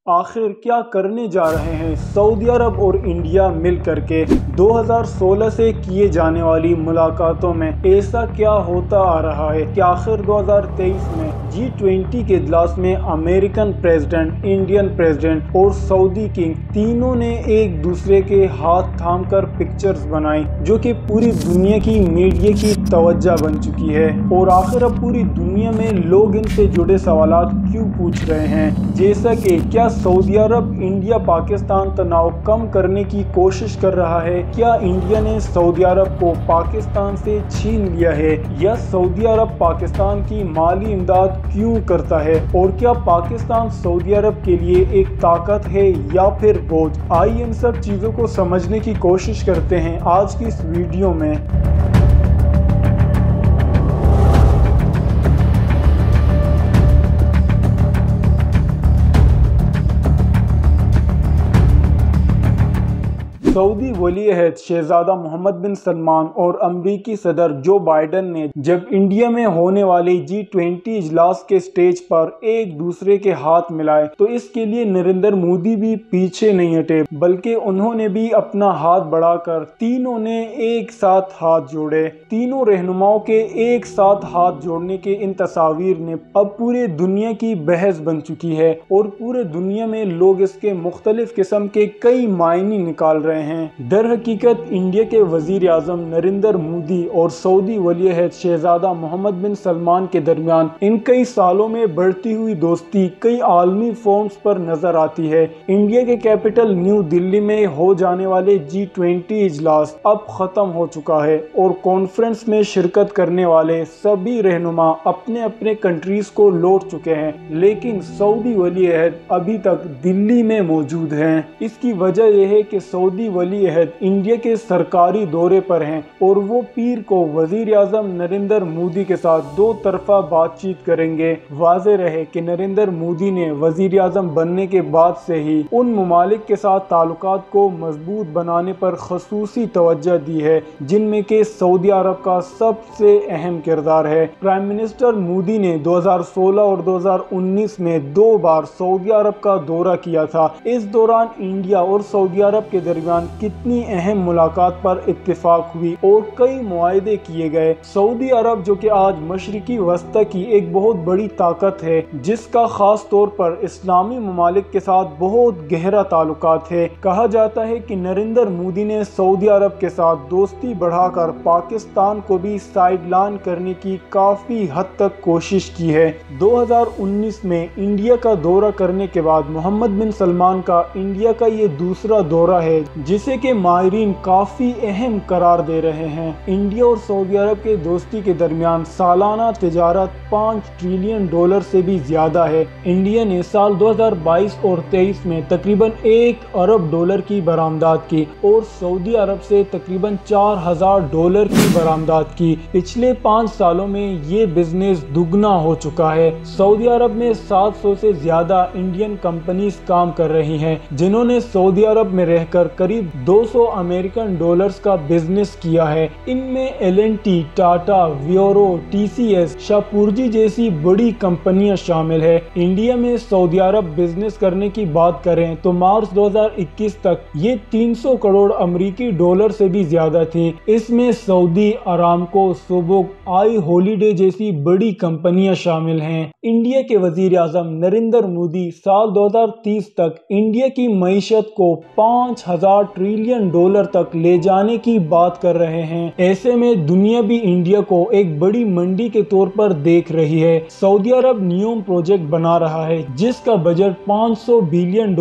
آخر کیا کرنے جا رہے ہیں سعودی عرب اور انڈیا مل کر کے؟ 2016 سے کیے جانے والی ملاقاتوں میں ایسا کیا ہوتا آ رہا ہے کہ آخر 2023 میں G20 کے اجلاس میں امریکن پریزیڈنٹ، انڈین پریزیڈنٹ اور سعودی کنگ تینوں نے ایک دوسرے کے ہاتھ تھام کر پکچرز بنائی جو کہ پوری دنیا کی میڈیا کی توجہ بن چکی ہے۔ اور آخر اب پوری دنیا میں لوگ ان سے جڑے سوالات کیوں پوچھ رہے ہیں، جیسا کہ کیا سعودی عرب انڈیا پاکستان تناؤ کم کرنے کی کوشش کر رہا ہے؟ کیا انڈیا نے سعودی عرب کو پاکستان سے چھین لیا ہے؟ یا سعودی عرب پاکستان کی مالی امداد کیوں کرتا ہے؟ اور کیا پاکستان سعودی عرب کے لیے ایک طاقت ہے یا پھر بوجھ؟ آئیے ان سب چیزوں کو سمجھنے کی کوشش کرتے ہیں آج کی اس ویڈیو میں۔ سعودی ولی عہد شہزادہ محمد بن سلمان اور امریکی صدر جو بائیڈن نے جب انڈیا میں ہونے والے G20 اجلاس کے سٹیج پر ایک دوسرے کے ہاتھ ملائے تو اس کے لیے نریندر مودی بھی پیچھے نہیں ہٹے، بلکہ انہوں نے بھی اپنا ہاتھ بڑھا کر تینوں نے ایک ساتھ ہاتھ جوڑے۔ تینوں رہنماؤں کے ایک ساتھ ہاتھ جوڑنے کے ان تصاویر نے اب پورے دنیا کی بحث بن چکی ہے اور پورے دنیا میں لوگ اس کے مختلف قسم کے کئی معنی نکال رہے ہیں۔ در حقیقت انڈیا کے وزیر اعظم نریندر مودی اور سعودی ولی عہد شہزادہ محمد بن سلمان کے درمیان ان کئی سالوں میں بڑھتی ہوئی دوستی کئی عالمی فورمز پر نظر آتی ہے۔ انڈیا کے کیپٹل نیو دلی میں ہو جانے والے G20 اجلاس اب ختم ہو چکا ہے اور کانفرنس میں شرکت کرنے والے سبھی رہنما اپنے اپنے کنٹریز کو لوٹ چکے ہیں، لیکن سعودی ولی عہد ابھی تک دلی میں موجود ہیں۔ اس کی وجہ یہ ہے کہ سعودی ولی عہد انڈیا کے سرکاری دورے پر ہیں اور وہ پیر کو وزیر اعظم نریندر مودی کے ساتھ دو طرفہ بات چیت کریں گے۔ واضح رہے کہ نریندر مودی نے وزیر اعظم بننے کے بعد سے ہی ان ممالک کے ساتھ تعلقات کو مضبوط بنانے پر خصوصی توجہ دی ہے، جن میں کہ سعودی عرب کا سب سے اہم کردار ہے۔ پرائم منسٹر مودی نے 2016 اور 2019 میں 2 بار سعودی عرب کا دورہ کیا تھا۔ اس دوران انڈیا اور سعودی عرب کے درمیان کتنی اہم ملاقات پر اتفاق ہوئی اور کئی معاہدے کیے گئے۔ سعودی عرب جو کہ آج مشرقی وسطی کی ایک بہت بڑی طاقت ہے، جس کا خاص طور پر اسلامی ممالک کے ساتھ بہت گہرا تعلقات ہے۔ کہا جاتا ہے کہ نریندر مودی نے سعودی عرب کے ساتھ دوستی بڑھا کر پاکستان کو بھی سائیڈ لائن کرنے کی کافی حد تک کوشش کی ہے۔ 2019 میں انڈیا کا دورہ کرنے کے بعد محمد بن سلمان کا انڈیا کا یہ دوسرا دورہ ہے جسے کہ ماہرین کافی اہم قرار دے رہے ہیں۔ انڈیا اور سعودی عرب کے دوستی کے درمیان سالانہ تجارت $5 ٹریلین سے بھی زیادہ ہے۔ انڈیا نے سال 2022 اور 23 میں تقریباً $1 ارب کی برآمدات کی اور سعودی عرب سے تقریباً $4000 کی برآمدات کی۔ پچھلے 5 سالوں میں یہ بزنس دگنا ہو چکا ہے۔ سعودی عرب میں 700 سے زیادہ انڈین کمپنیز کام کر رہی ہیں، جنہوں نے سعودی عرب میں رہ کر قریب $200 امریکن کا بزنس کیا ہے۔ ان میں L&T، ٹاٹا، ویورو، TCS، شاپورجی جیسی بڑی کمپنیاں شامل ہیں۔ انڈیا میں سعودی عرب بزنس کرنے کی بات کریں تو مارچ 2021 تک یہ $300 کروڑ امریکی سے بھی زیادہ تھی۔ اس میں سعودی ارامکو، سوبوک، آئی ہولیڈے جیسی بڑی کمپنیاں شامل ہیں۔ انڈیا کے وزیر اعظم نریندر مودی سال 2030 تک انڈیا کی معیشت کو $5000 ٹریلین تک لے جانے کی بات کر رہے ہیں۔ ایسے میں دنیا بھی انڈیا کو ایک بڑی منڈی کے طور پر دیکھ رہی ہے۔ سعودی عرب نیوم پروجیکٹ بنا رہا ہے جس کا بجٹ $500 بلین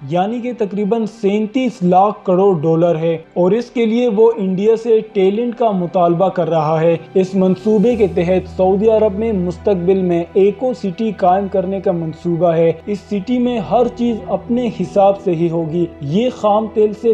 یعنی کہ تقریباً $37 لاکھ کروڑ ہے اور اس کے لیے وہ انڈیا سے ٹیلنٹ کا مطالبہ کر رہا ہے۔ اس منصوبے کے تحت سعودی عرب میں مستقبل میں ایکو سٹی قائم کرنے کا منصوبہ ہے۔ اس سٹی میں ہر چیز اپنے حساب سے ہی ہوگی۔ یہ خام تیل سے